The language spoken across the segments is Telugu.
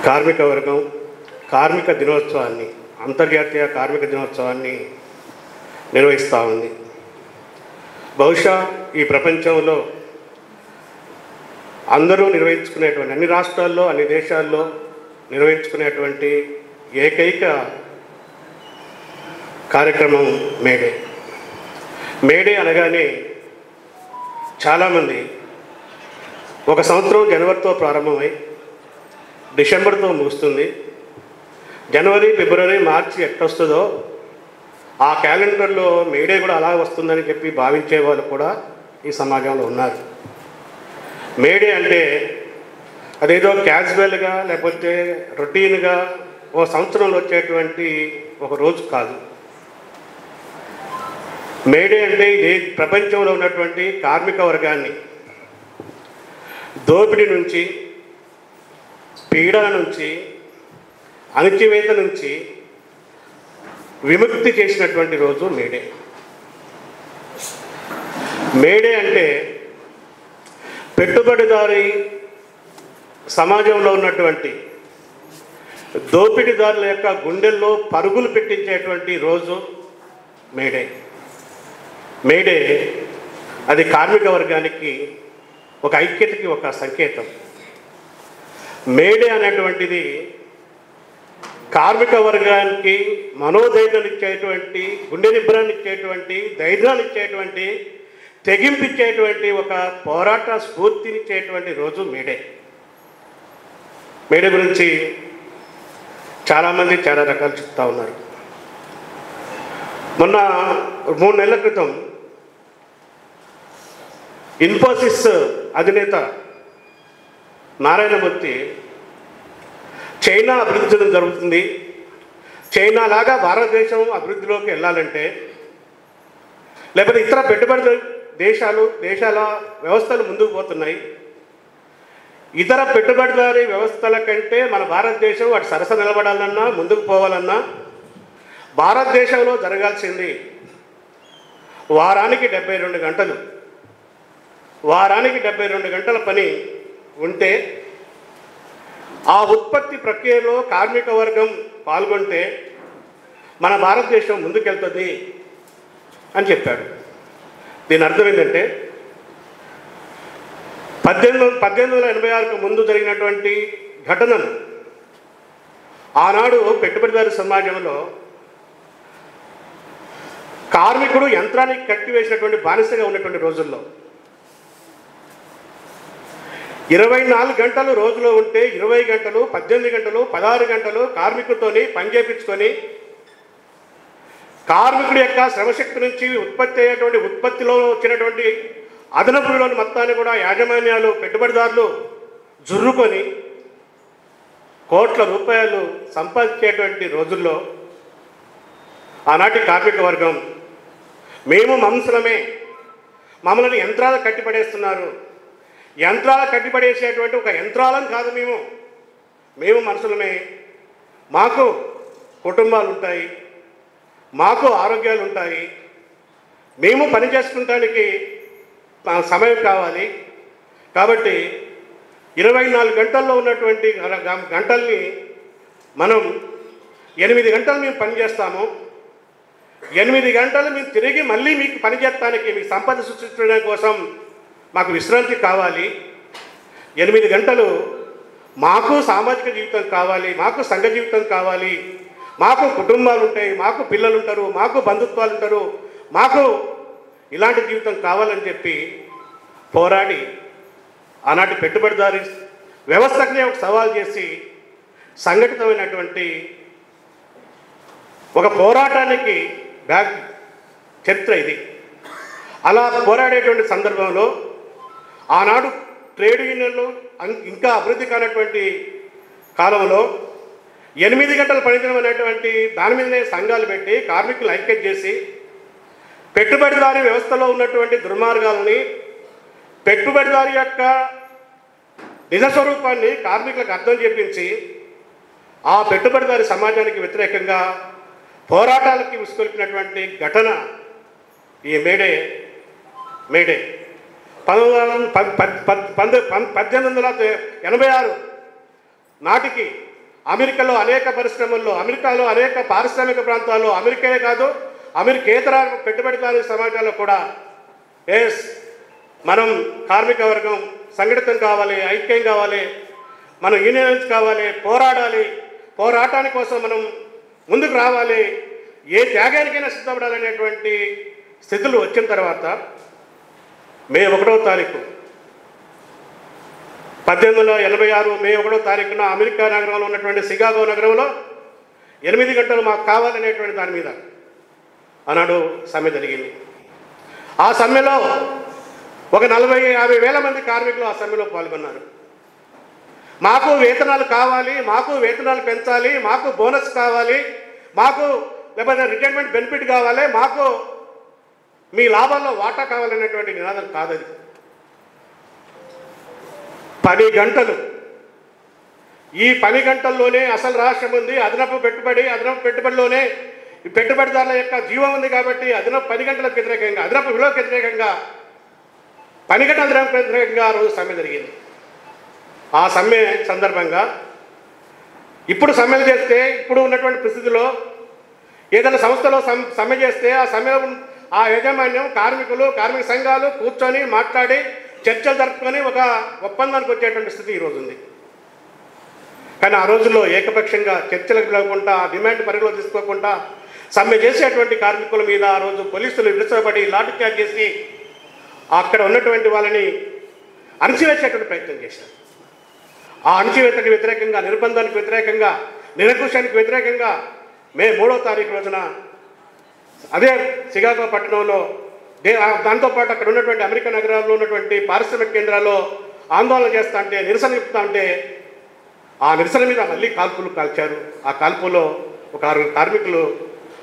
కార్మిక వర్గం కార్మిక దినోత్సవాన్ని అంతర్జాతీయ కార్మిక దినోత్సవాన్ని నిర్వహిస్తూ ఉంది. బహుశా ఈ ప్రపంచంలో అందరూ నిర్వహించుకునేటువంటి అన్ని రాష్ట్రాల్లో అన్ని దేశాల్లో నిర్వహించుకునేటువంటి ఏకైక కార్యక్రమం మేడే. మేడే అనగానే చాలామంది ఒక సంవత్సరం జనవరితో ప్రారంభమై డిసెంబర్తో ముగుస్తుంది. జనవరి, ఫిబ్రవరి, మార్చి ఎట్టొస్తుందో ఆ క్యాలెండర్లో మేడే కూడా అలా వస్తుందని చెప్పి భావించే వాళ్ళు కూడా ఈ సమాజంలో ఉన్నారు. మేడే అంటే అదేదో క్యాజువల్గా లేకపోతే రొటీన్గా ఓ సంవత్సరంలో వచ్చేటువంటి ఒక రోజు కాదు. మేడే అంటే ఇది ప్రపంచంలో ఉన్నటువంటి కార్మిక వర్గాన్ని దోపిడీ నుంచి, పీడన నుంచి, అణచివేత నుంచి విముక్తి చేసినటువంటి రోజు మేడే. మేడే అంటే పెట్టుబడిదారి సమాజంలో ఉన్నటువంటి దోపిడీదారుల యొక్క గుండెల్లో పరుగులు పెట్టించేటువంటి రోజు మేడే. మేడే అది కార్మిక వర్గానికి ఒక ఐక్యతకి ఒక సంకేతం. మేడే అనేటువంటిది కార్మిక వర్గానికి మనోధైర్యాన్ని ఇచ్చేటువంటి, గుండె నిబ్బరాన్ని ఇచ్చేటువంటి, ధైర్యాన్ని ఇచ్చేటువంటి, తెగింపిచ్చేటువంటి ఒక పోరాట స్ఫూర్తినిచ్చేటువంటి రోజు మేడే. మేడే గురించి చాలామంది చాలా రకాలు చెప్తా ఉన్నారు. మొన్న 3 నెలల క్రితం ఇన్ఫోసిస్ అధినేత నారాయణమూర్తి చైనా అభివృద్ధి చెందడం జరుగుతుంది, చైనా లాగా భారతదేశం అభివృద్ధిలోకి వెళ్ళాలంటే, లేకపోతే ఇతర పెట్టుబడి దేశాల వ్యవస్థలు ముందుకు పోతున్నాయి, ఇతర పెట్టుబడిదారీ వ్యవస్థల కంటే మన భారతదేశం వాటి సరస నిలబడాలన్నా, ముందుకు పోవాలన్నా భారతదేశంలో జరగాల్సింది వారానికి 72 గంటలు, వారానికి 72 గంటల పని ఉంటే ఆ ఉత్పత్తి ప్రక్రియలో కార్మిక వర్గం పాల్గొంటే మన భారతదేశం ముందుకెళ్తుంది అని చెప్పాడు. దీని అర్థం ఏంటంటే 1886కు ముందు జరిగినటువంటి ఘటనలు ఆనాడు పెట్టుబడిదారు సమాజంలో కార్మికుడు యంత్రానికి కట్టివేసినటువంటి బానిసగా ఉన్నటువంటి రోజుల్లో 24 గంటలు రోజులో ఉంటే 20 గంటలు, 18 గంటలు, 16 గంటలు కార్మికుడితోని పని చేయించుకొని కార్మికుడి యొక్క శ్రమశక్తి నుంచి ఉత్పత్తి అయ్యేటువంటి ఉత్పత్తిలో వచ్చినటువంటి అదనపు విలువను మొత్తాన్ని కూడా యాజమాన్యాలు, పెట్టుబడిదారులు జుర్రుకొని కోట్ల రూపాయలు సంపాదించేటువంటి రోజుల్లో ఆనాటి కార్మిక వర్గం మేము మనుషులమే, మమ్మల్ని యంత్రాలు కట్టిపడేస్తున్నారు, యంత్రాలు కట్టిపడేసేటువంటి ఒక యంత్రాలను కాదు, మేము మనుషులమే, మాకు కుటుంబాలు ఉంటాయి, మాకు ఆరోగ్యాలు ఉంటాయి, మేము పని చేసుకుంటానికి సమయం కావాలి, కాబట్టి 24 గంటల్లో ఉన్నటువంటి గంటల్ని మనం 8 గంటలు మేము పనిచేస్తాము, 8 గంటలు మేము తిరిగి మళ్ళీ మీకు పనిచేయడానికి, మీకు సంపద సృష్టించడం కోసం మాకు విశ్రాంతి కావాలి, 8 గంటలు మాకు సామాజిక జీవితం కావాలి, మాకు సంఘ జీవితం కావాలి, మాకు కుటుంబాలు ఉంటాయి, మాకు పిల్లలు ఉంటారు, మాకు బంధుత్వాలు ఉంటారు, మాకు ఇలాంటి జీవితం కావాలని చెప్పి పోరాడి ఆనాటి పెట్టుబడిదారి వ్యవస్థనే ఒక సవాల్ చేసి సంఘటితమైనటువంటి ఒక పోరాటానికి బ్యాక్ చరిత్ర ఇది. అలా పోరాడేటువంటి సందర్భంలో ఆనాడు ట్రేడ్ యూనియన్లు ఇంకా అభివృద్ధి కానటువంటి కాలంలో 8 గంటల పనిదినం అనేటువంటి దాని మీదనే సంఘాలు పెట్టి కార్మికులు ఐక్యత చేసి పెట్టుబడిదారి వ్యవస్థలో ఉన్నటువంటి దుర్మార్గాలని, పెట్టుబడిదారి యొక్క నిజస్వరూపాన్ని కార్మికులకు అర్థం చేపించి ఆ పెట్టుబడిదారి సమాజానికి వ్యతిరేకంగా పోరాటాలకి ఉసుకొల్పినటువంటి ఘటన ఈ మేడే. 1886 నాటికి అమెరికాలో అనేక పరిశ్రమల్లో, అమెరికాలో అనేక పారిశ్రామిక ప్రాంతాల్లో, అమెరికాయే కాదు అమెరికేతర పెట్టుబడిదారు సమాజాల్లో కూడా ఎస్ మనం కార్మిక వర్గం సంఘటితం కావాలి, ఐక్యం కావాలి, మనం యూనియన్స్ కావాలి, పోరాడాలి, పోరాటాని కోసం మనం ముందుకు రావాలి, ఏ త్యాగానికైనా సిద్ధపడాలనేటువంటి స్థితులు వచ్చిన తర్వాత మే 1వ తారీఖు 1886 మే 1వ తారీఖున అమెరికా నగరంలో ఉన్నటువంటి షికాగో నగరంలో 8 గంటలు మాకు కావాలనేటువంటి దాని మీద ఆనాడు సమ్మె జరిగింది. ఆ సమ్మెలో ఒక 40-50 వేల మంది కార్మికులు ఆ సమ్మెలో పాల్గొన్నారు. మాకు వేతనాలు కావాలి, మాకు వేతనాలు పెంచాలి, మాకు బోనస్ కావాలి, మాకు లేకపోతే రిటైర్మెంట్ బెనిఫిట్ కావాలి, మాకు మీ లాభాల్లో వాటా కావాలనేటువంటి నినాదం కాదది. 10 గంటలు, ఈ 10 గంటల్లోనే అసలు రహస్యం ఉంది. అదనపు పెట్టుబడిలోనే ఈ పెట్టుబడిదారుల యొక్క జీవం ఉంది కాబట్టి అదనపు 10 గంటలకు వ్యతిరేకంగా, అదనపు విలువకు వ్యతిరేకంగా, 10 గంటల అదనపు వ్యతిరేకంగా ఆ రోజు సమ్మె జరిగింది. ఆ సమ్మె సందర్భంగా ఇప్పుడు సమ్మెలు చేస్తే, ఇప్పుడు ఉన్నటువంటి పరిస్థితిలో ఏదైనా సంస్థలో సమ్మె చేస్తే ఆ సమ్మె ఆ యాజమాన్యం కార్మికులు, కార్మిక సంఘాలు కూర్చొని మాట్లాడి చర్చలు జరుపుకొని ఒక ఒప్పందానికి వచ్చేటువంటి స్థితి ఈరోజు ఉంది. కానీ ఆ రోజుల్లో ఏకపక్షంగా చర్చలకు పిలవకుండా, డిమాండ్ పరిగణలో తీసుకోకుండా సమ్మె చేసేటువంటి కార్మికుల మీద ఆ రోజు పోలీసులు విరుసపడి లాఠీచార్జ్ చేసి అక్కడ ఉన్నటువంటి వాళ్ళని అణచివేసేటువంటి ప్రయత్నం చేశారు. ఆ అణచివేతకు వ్యతిరేకంగా, నిర్బంధానికి వ్యతిరేకంగా, నిరంకుశానికి వ్యతిరేకంగా మే 3వ తారీఖు రోజున అదే షికాగో పట్టణంలో దాంతోపాటు అక్కడ ఉన్నటువంటి అమెరికా నగరాల్లో ఉన్నటువంటి పారిశ్రామిక కేంద్రాల్లో ఆందోళన చేస్తా అంటే, నిరసన చెప్తా అంటే ఆ నిరసన మీద మళ్ళీ కాల్పులు కాల్చారు. ఆ కాల్పులో ఒక 6 కార్మికులు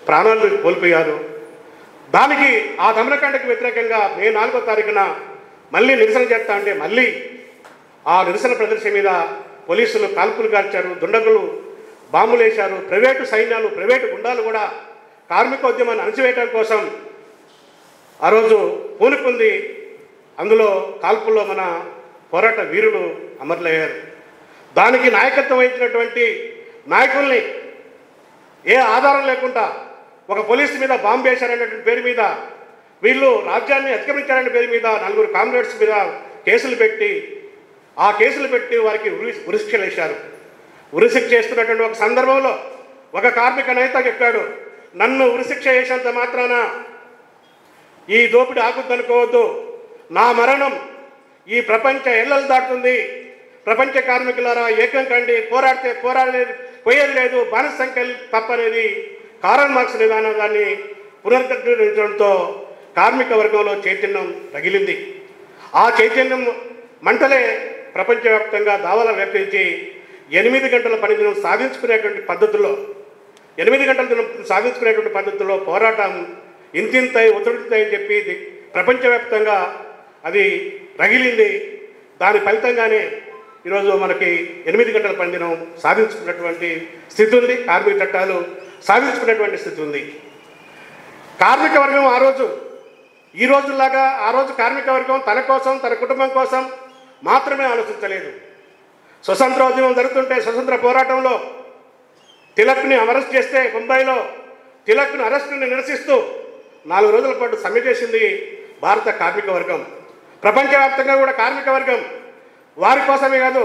ప్రాణాలు కోల్పోయారు. దానికి ఆ దమనకాండకు వ్యతిరేకంగా మే 4వ తారీఖున మళ్ళీ నిరసన చేస్తా అంటే మళ్ళీ ఆ నిరసన ప్రదర్శన మీద పోలీసులు కాల్పులు కాల్చారు, దుండగులు బాంబులు వేశారు. ప్రైవేటు సైన్యాలు, ప్రైవేటు గుండాలు కూడా కార్మిక ఉద్యమాన్ని అణచివేయడం కోసం ఆ రోజు పూనుకుంది. అందులో కాల్పుల్లో మన పోరాట వీరులు అమరులయ్యారు. దానికి నాయకత్వం వహించినటువంటి నాయకుల్ని ఏ ఆధారం లేకుండా ఒక పోలీసు మీద బాంబు వేశారనేటువంటి పేరు మీద, వీళ్ళు రాజ్యాన్ని అతిక్రమించారనే పేరు మీద 4 కామ్రేడ్స్ మీద కేసులు పెట్టి, ఆ కేసులు పెట్టి వారికి ఉరిశిక్షలు వేశారు. ఉరిశిక్ష చేస్తున్నటువంటి ఒక సందర్భంలో ఒక కార్మిక నేత చెప్పాడు, నన్ను ఉరిశిక్ష చేసేంత మాత్రాన ఈ దోపిడీ ఆగుద్దనుకోవద్దు, నా మరణం ఈ ప్రపంచ ఎల్లలు దాటుతుంది, ప్రపంచ కార్మికులారా ఏకం కండి, పోరాడితే పోయేది లేదు, బానిస సంఖ్యలు తప్పనేది కారల్ మార్క్స్ నిదానాన్ని పునరుద్ధరించడంతో కార్మిక వర్గంలో చైతన్యం రగిలింది. ఆ చైతన్యం మంటలే ప్రపంచవ్యాప్తంగా దావాల వ్యాపించి 8 గంటల పనిదినం సాధించుకునేటువంటి పద్ధతుల్లో, 8 గంటల దినం సాధించుకునేటువంటి పద్ధతుల్లో పోరాటం ఇంతింతై ఒత్తిడితాయని చెప్పి ప్రపంచవ్యాప్తంగా అది రగిలింది. దాని ఫలితంగానే ఈరోజు మనకి 8 గంటల పనిదినం సాధించుకున్నటువంటి స్థితి ఉంది, కార్మిక చట్టాలు సాధించుకున్నటువంటి స్థితి ఉంది. కార్మిక వర్గం ఆ రోజు ఈ రోజులాగా ఆ రోజు కార్మిక వర్గం తన కోసం, తన కుటుంబం కోసం మాత్రమే ఆలోచించలేదు. స్వతంత్రోద్యమం జరుగుతుంటే, స్వతంత్ర పోరాటంలో తిలక్ని అరెస్ట్ చేస్తే ముంబైలో తిలక్ను అరెస్టుని నిరసిస్తూ 4 రోజుల పాటు సమ్మె చేసింది భారత కార్మిక వర్గం. ప్రపంచవ్యాప్తంగా కూడా కార్మిక వర్గం వారి కోసమే కాదు,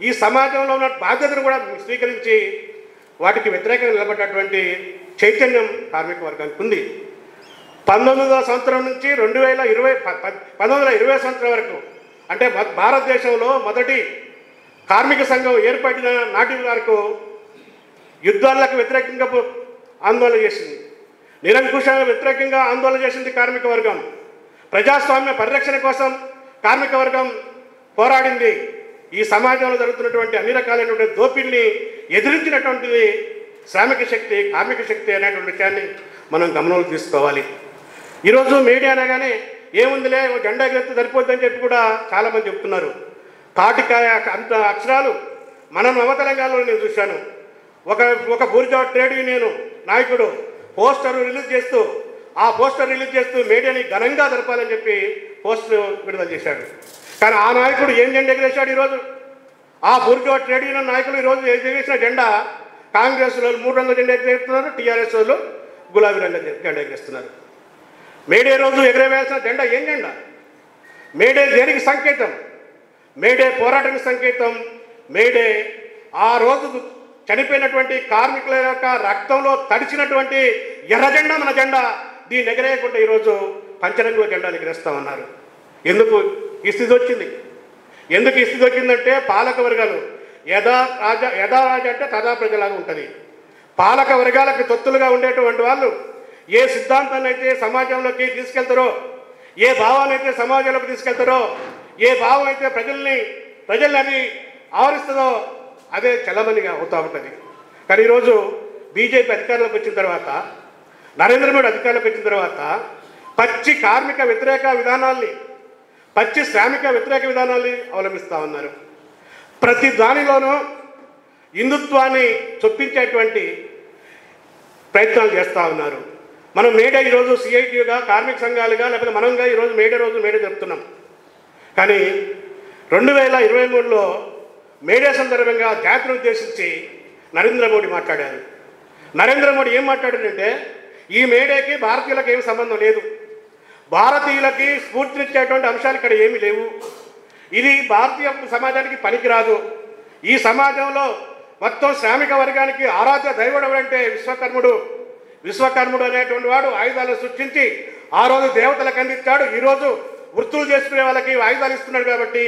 ఈ సమాజంలో ఉన్న బాధ్యతను కూడా స్వీకరించి వాటికి వ్యతిరేకంగా నిలబడ్డటువంటి చైతన్యం కార్మిక వర్గానికి ఉంది. 1900 సంవత్సరం నుంచి 1920 సంవత్సరం వరకు, అంటే భారతదేశంలో మొదటి కార్మిక సంఘం ఏర్పడిన నాటి వరకు యుద్ధాలకు వ్యతిరేకంగా ఆందోళన చేసింది, నిరంకుశాలకు వ్యతిరేకంగా ఆందోళన చేసింది కార్మిక వర్గం. ప్రజాస్వామ్య పరిరక్షణ కోసం కార్మిక వర్గం పోరాడింది. ఈ సమాజంలో జరుగుతున్నటువంటి అన్ని రకాలైనటువంటి దోపిడిని ఎదిరించినటువంటిది శ్రామిక శక్తి, కార్మిక శక్తి అనేటువంటి విషయాన్ని మనం గమనంలో తీసుకోవాలి. ఈరోజు మీడియా అనగానే ఏముందిలే జెండా ఎగిరితే సరిపోద్దని చెప్పి కూడా చాలామంది చెప్తున్నారు. తాటికాయ అంత అక్షరాలు మనం నవ తెలంగాణలో నేను చూశాను. ఒక బూర్జా ట్రేడ్ యూనియన్ నాయకుడు పోస్టర్ రిలీజ్ చేస్తూ మీడియాని ఘనంగా జరపాలని చెప్పి పోస్టర్ విడుదల చేశాడు. కానీ ఆ నాయకుడు ఏం జెండా ఎగిరేశాడు? ఈరోజు ఆ బూర్జువా ట్రేడ్ యూనియన్ నాయకులు ఈరోజు ఎగిరేసిన జెండా కాంగ్రెస్ వాళ్ళు 3 రంగుల జెండా ఎగిరేస్తున్నారు, టీఆర్ఎస్ వాళ్ళు గులాబీ రంగుల జెండా ఎగిరేస్తున్నారు. మేడే రోజు ఎగరవేయాల్సిన జెండా ఏం జెండా? మేడే దేనికి సంకేతం? మేడే పోరాటానికి సంకేతం. మేడే ఆ రోజు చనిపోయినటువంటి కార్మికుల యొక్క రక్తంలో తడిచినటువంటి ఎర్ర జెండా మన జెండా. దీన్ని ఎగరేయకుండా ఈరోజు పంచరంగుల జెండాలు ఎగరేస్తామన్నారు. ఎందుకు ఈ స్థితి వచ్చింది? ఎందుకు ఈ స్థితి వచ్చిందంటే పాలక వర్గాలు యథా రాజా అంటే తదా ప్రజలాగా ఉంటుంది. పాలక వర్గాలకు తొత్తులుగా ఉండేటువంటి వాళ్ళు ఏ సిద్ధాంతాన్ని అయితే సమాజంలోకి తీసుకెళ్తారో, ఏ భావాన్ని అయితే సమాజంలోకి తీసుకెళ్తారో, ఏ భావం అయితే ప్రజల్ని అది ఆవరిస్తుందో అదే చలమణిగా అవుతూ ఉంటుంది. కానీ ఈరోజు బీజేపీ అధికారంలోకి వచ్చిన తర్వాత, నరేంద్ర మోడీ అధికారంలోకి వచ్చిన తర్వాత పచ్చి కార్మిక వ్యతిరేక విధానాల్ని, పచ్చి శ్రామిక వ్యతిరేక విధానాల్ని అవలంబిస్తూ ఉన్నారు. ప్రతి దానిలోనూ హిందుత్వాన్ని చొప్పించేటువంటి ప్రయత్నాలు చేస్తూ ఉన్నారు. మనం మేడే ఈరోజు సిఐటిగా, కార్మిక సంఘాలుగా, లేకపోతే మనంగా ఈరోజు మేడే రోజు మేడే జరుపుతున్నాం. కానీ 2023లో మేడే సందర్భంగా జాతిని ఉద్దేశించి నరేంద్ర మోడీ మాట్లాడారు. నరేంద్ర మోడీ ఏం మాట్లాడారంటే, ఈ మేడేకి భారతీయులకు ఏమి సంబంధం లేదు, భారతీయులకి స్ఫూర్తినిచ్చేటువంటి అంశాలు ఇక్కడ ఏమీ లేవు, ఇది భారతీయ సమాజానికి పనికిరాదు, ఈ సమాజంలో మొత్తం శ్రామిక వర్గానికి ఆరాధ్య దైవుడు ఎవరంటే విశ్వకర్ముడు అనేటువంటి వాడు ఆయుధాలను సృష్టించి ఆ రోజు దేవతలకు అందించాడు. ఈరోజు వృత్తులు చేసుకునే వాళ్ళకి ఆయుధాలు ఇస్తున్నాడు. కాబట్టి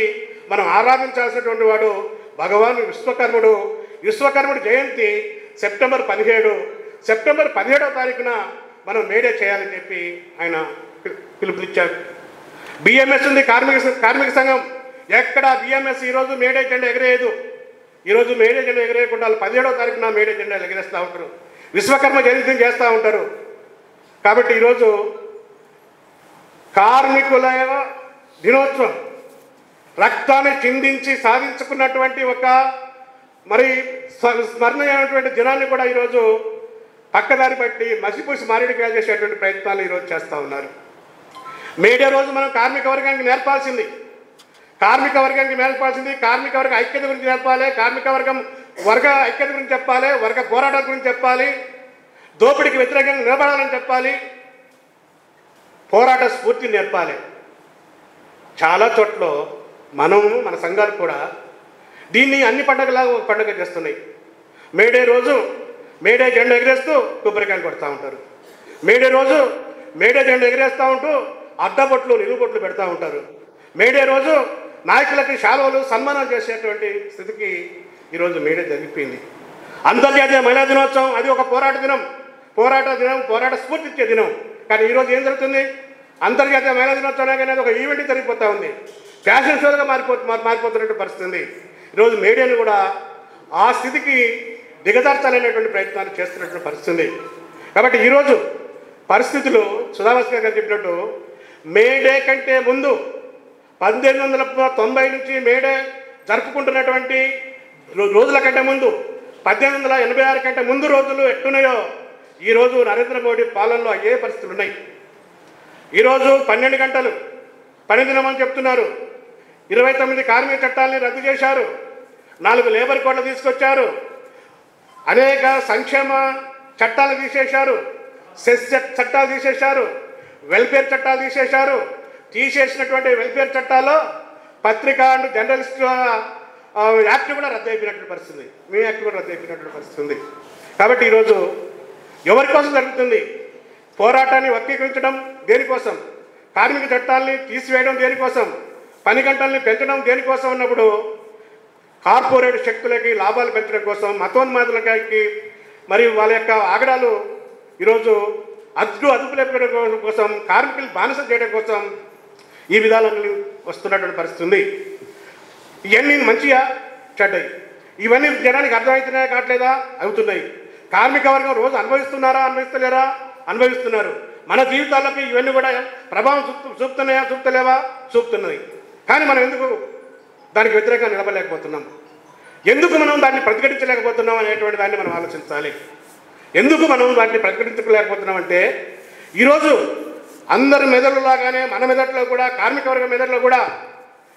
మనం ఆరాధించాల్సినటువంటి వాడు భగవాన్ విశ్వకర్ముడు జయంతి సెప్టెంబర్ 17వ తారీఖున మనం మేడే చేయాలని చెప్పి ఆయన పిలుపునిచ్చారు. బిఎంఎస్ ఉంది, కార్మిక సంఘం. ఎక్కడ బిఎంఎస్ ఈరోజు మేడే జెండా ఎగరేయదు. ఈరోజు మేడే జెండా ఎగరేయకుండా 17వ తారీఖున మేడే జెండా ఎగరేస్తూ ఉంటారు, విశ్వకర్మ జయంతిని చేస్తూ ఉంటారు. కాబట్టి ఈరోజు కార్మికుల దినోత్సవం, రక్తాన్ని చిందించి సాధించుకున్నటువంటి ఒక స్మరణీయమైనటువంటి దినాన్ని కూడా ఈరోజు పక్కదారి పట్టి మసిపూసి మారేడుగా చేసేటువంటి ప్రయత్నాలు ఈరోజు చేస్తూ ఉన్నారు. మేడే రోజు మనం కార్మిక వర్గానికి నేర్పాల్సింది, కార్మిక వర్గ ఐక్యత గురించి నేర్పాలి, వర్గ ఐక్యత గురించి చెప్పాలి, వర్గ పోరాటాల గురించి చెప్పాలి, దోపిడీకి వ్యతిరేకంగా నిలబడాలని చెప్పాలి, పోరాట స్ఫూర్తిని నేర్పాలి. చాలా చోట్ల మన సంఘాలు కూడా దీన్ని అన్ని పండుగలాగా ఒక పండుగ చేస్తున్నాయి. మేడే రోజు మేడే జెండా ఎగరేస్తూ కొబ్బరికాయలు కొడతా ఉంటారు. మేడే రోజు మేడే జెండా ఎగరేస్తూ ఉంటూ అడ్డబొట్లు నిలుబొట్లు పెడతా ఉంటారు. మేడే రోజు నాయకులకి శాలువలు సన్మానాలు చేసేటువంటి స్థితికి ఈరోజు మేడే జరిగిపోయింది. అంతర్జాతీయ మహిళా దినోత్సవం, అది ఒక పోరాట స్ఫూర్తి ఇచ్చే దినం. కానీ ఈరోజు ఏం జరుగుతుంది? అంతర్జాతీయ మహిళా దినోత్సవం అనేది ఒక ఈవెంట్ జరిగిపోతూ ఉంది, ఫ్యాషన్ షోలుగా మారిపోతున్నటువంటి పరిస్థితి ఉంది. ఈరోజు మేడేను కూడా ఆ స్థితికి దిగజార్చాలనేటువంటి ప్రయత్నాలు చేస్తున్నటువంటి పరిస్థితి. కాబట్టి ఈరోజు పరిస్థితులు సుధాభాస్కర్ గారు చెప్పినట్టు మేడే కంటే ముందు 1890 నుంచి మేడే జరుపుకుంటున్నటువంటి రోజుల కంటే ముందు 1886 కంటే ముందు రోజులు ఎట్టున్నాయో ఈరోజు నరేంద్ర మోడీ పాలనలో అయ్యే పరిస్థితులు ఉన్నాయి. ఈరోజు 12 గంటలు పని దినమని చెప్తున్నారు, 29 కార్మిక చట్టాలని రద్దు చేశారు, 4 లేబర్ కోడ్లు తీసుకొచ్చారు, అనేక సంక్షేమ చట్టాలు తీసేశారు, సెస్ చట్టాలు తీసేశారు, వెల్ఫేర్ చట్టాలు తీసేశారు. తీసేసినటువంటి వెల్ఫేర్ చట్టాల్లో పత్రికా అండ్ జర్నలిస్ట్ యాక్ట్ కూడా రద్దు అయిపోయినటువంటి పరిస్థితి, మీ యాక్ట్ కూడా రద్దు అయిపోయినటువంటి పరిస్థితి ఉంది. కాబట్టి ఈరోజు ఎవరి కోసం జరుగుతుంది? పోరాటాన్ని వక్రీకరించడం దేనికోసం? కార్మిక చట్టాలని తీసివేయడం దేనికోసం? పని గంటల్ని పెంచడం దేనికోసం ఉన్నప్పుడు కార్పొరేట్ శక్తులకి లాభాలు పెంచడం కోసం, మతోన్మాదులకి మరియు వాళ్ళ యొక్క ఆగడాలు ఈరోజు అదుపు లేపడం కోసం, కార్మికులు బానిస చేయడం కోసం ఈ విధానాన్ని వస్తున్నటువంటి పరిస్థితి ఉంది. ఇవన్నీ మంచిగా చెడ్డయి, ఇవన్నీ జనానికి అర్థమవుతున్నాయా కావట్లేదా? అవుతున్నాయి. కార్మిక వర్గం రోజు అనుభవిస్తున్నారా? అనుభవిస్తున్నారు. మన జీవితాలకి ఇవన్నీ కూడా ప్రభావం చూపుతున్నాయా? చూపుతున్నాయి. కానీ మనం ఎందుకు దానికి వ్యతిరేకంగా నిలబడలేకపోతున్నాం? ఎందుకు మనం దాన్ని ప్రతిఘటించలేకపోతున్నాం అనేటువంటి దాన్ని మనం ఆలోచించాలి. ఎందుకు మనం వాటిని ప్రతిఘటించలేకపోతున్నామంటే ఈరోజు అందరి మెదడులాగానే మన మెదడులో కూడా, కార్మిక వర్గ మెదడులో కూడా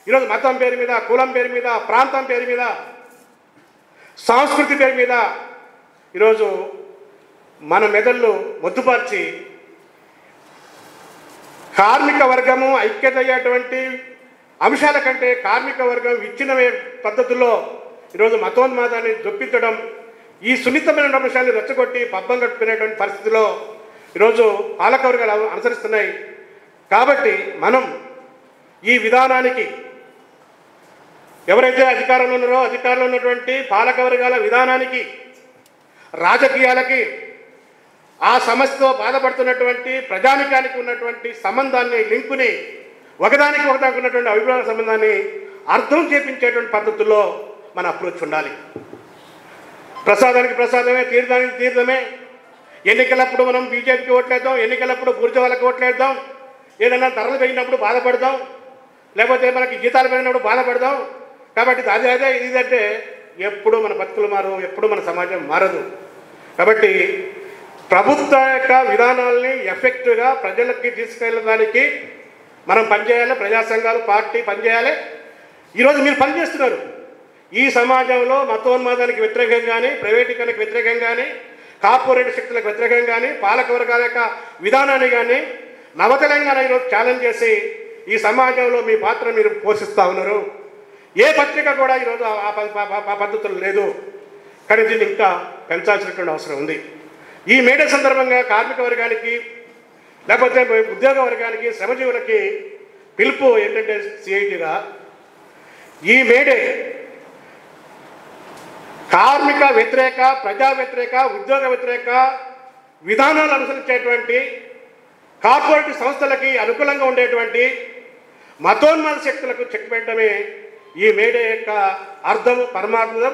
ఈరోజు మతం పేరు మీద, కులం పేరు మీద, ప్రాంతం పేరు మీద, సంస్కృతి పేరు మీద ఈరోజు మన మెదళ్ళు మొద్దుపరిచి కార్మిక వర్గము ఐక్యత అయ్యేటువంటి అంశాల కంటే కార్మిక వర్గం విచ్ఛిన్నమే పద్ధతుల్లో ఈరోజు మతోన్మాదాన్ని జొప్పించడం, ఈ సున్నితమైన అంశాన్ని రెచ్చగొట్టి పబ్బం కట్టుకునేటువంటి పరిస్థితిలో ఈరోజు పాలకవర్గాలు అనుసరిస్తున్నాయి. కాబట్టి మనం ఈ విధానానికి ఎవరైతే అధికారంలో ఉన్నారో అధికారంలో ఉన్నటువంటి పాలకవర్గాల విధానానికి, రాజకీయాలకి, ఆ సమస్యతో బాధపడుతున్నటువంటి ప్రజానికానికి ఉన్నటువంటి సంబంధాన్ని, లింకుని, ఒకదానికి ఉన్నటువంటి అభిప్రాయ సంబంధాన్ని అర్థం చేపించేటువంటి పద్ధతుల్లో మన అప్రోచ్ ఉండాలి. ప్రసాదానికి ప్రసాదమే, తీర్థానికి తీర్థమే. ఎన్నికలప్పుడు మనం బీజేపీకి ఓట్లేద్దాం, ఎన్నికలప్పుడు బూర్జవాళ్ళకి ఓట్లేద్దాం, ఏదైనా ధరలు పెరిగినప్పుడు బాధపడదాం, లేకపోతే మనకి జీతాలు పెరిగినప్పుడు బాధపడదాం. కాబట్టి అదే ఇదంటే ఎప్పుడు మన బతుకులు మారు, ఎప్పుడు మన సమాజం మారదు. కాబట్టి ప్రభుత్వ యొక్క విధానాలని ఎఫెక్టివ్గా ప్రజలకి తీసుకెళ్ళడానికి మనం పనిచేయాలి. ప్రజా సంఘాలు, పార్టీ పనిచేయాలి. ఈరోజు మీరు పనిచేస్తున్నారు. ఈ సమాజంలో మతోన్మాదానికి వ్యతిరేకంగా కానీ, ప్రైవేటీకరణకు వ్యతిరేకంగా కానీ, కార్పొరేట్ శక్తులకు వ్యతిరేకంగా కానీ, పాలకవర్గాల యొక్క విధానాన్ని కానీ నవతెలంగాణ ఈరోజు ఛాలెంజ్ చేసి ఈ సమాజంలో మీ పాత్ర మీరు పోషిస్తూ ఉన్నారు. ఏ పత్రిక కూడా ఈరోజు ఆ పద్ధతులు లేదు. కానీ దీన్ని ఇంకా పెంచాల్సినటువంటి అవసరం ఉంది. ఈ మేడే సందర్భంగా కార్మిక వర్గానికి, లేకపోతే ఉద్యోగ వర్గానికి, శ్రమజీవులకి పిలుపు ఏంటంటే సిఐటిగా ఈ మేడే కార్మిక వ్యతిరేక, ప్రజా వ్యతిరేక, ఉద్యోగ వ్యతిరేక విధానాలు అనుసరించేటువంటి కార్పొరేట్ సంస్థలకి అనుకూలంగా ఉండేటువంటి మతోన్మాద శక్తులకు చెక్ పెట్టడమే ఈ మేడే యొక్క అర్థం, పరమార్థం.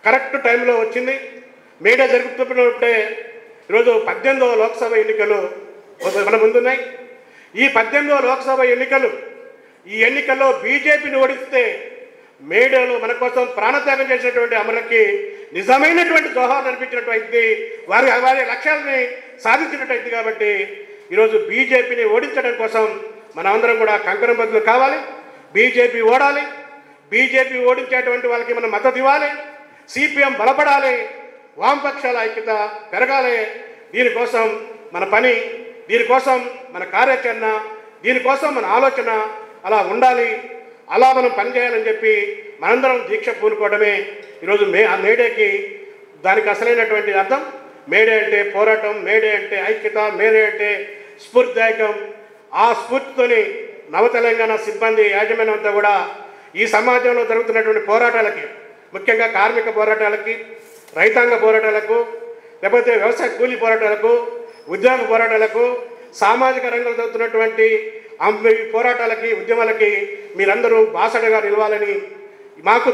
కరెక్ట్ టైంలో వచ్చింది. మేడే జరుగుతున్నప్పుడే ఈరోజు 18వ లోక్సభ ఎన్నికలు మన ముందున్నాయి. ఈ 18వ లోక్సభ ఎన్నికలు, ఈ ఎన్నికల్లో బీజేపీని ఓడిస్తే మేడేలో మన కోసం ప్రాణత్యాగం చేసినటువంటి అమరులకి నిజమైనటువంటి జోహార్ అనిపించినటువంటి వారి లక్ష్యాలని సాధించినట్టయింది. కాబట్టి ఈరోజు బీజేపీని ఓడించడం కోసం మనమందరం కూడా కంకణం బదులు కావాలి. బీజేపీ ఓడాలి. బీజేపీ ఓడించేటువంటి వాళ్ళకి మనం మద్దతు ఇవ్వాలి. సిపిఎం బలపడాలి. వామపక్షాల ఐక్యత పెరగాలి. దీనికోసం మన పని, దీనికోసం మన కార్యాచరణ, దీనికోసం మన ఆలోచన అలా ఉండాలి. అలా మనం పనిచేయాలని చెప్పి మనందరం దీక్ష పూనుకోవడమే ఈరోజు ఆ మేడేకి దానికి అసలైనటువంటి అర్థం. మేడే అంటే పోరాటం, మేడే అంటే ఐక్యత, మేడే అంటే స్ఫూర్తిదాయకం. ఆ స్ఫూర్తితోని నవతెలంగాణ సిబ్బంది యాజమాన్యం అంతా కూడా ఈ సమాజంలో జరుగుతున్నటువంటి పోరాటాలకి, ముఖ్యంగా కార్మిక పోరాటాలకి, రైతాంగ పోరాటాలకు, లేకపోతే వ్యవసాయ కూలీ పోరాటాలకు, ఉద్యోగ పోరాటాలకు, సామాజిక రంగంలో జరుగుతున్నటువంటి పోరాటాలకి, ఉద్యమాలకి మీరందరూ బాసటగా నిలవాలని, మాకు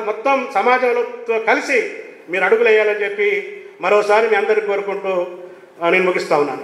మొత్తం సమాజంలో కలిసి మీరు అడుగులు వేయాలని చెప్పి మరోసారి మీ అందరికీ కోరుకుంటూ నేను ముగిస్తా ఉన్నాను.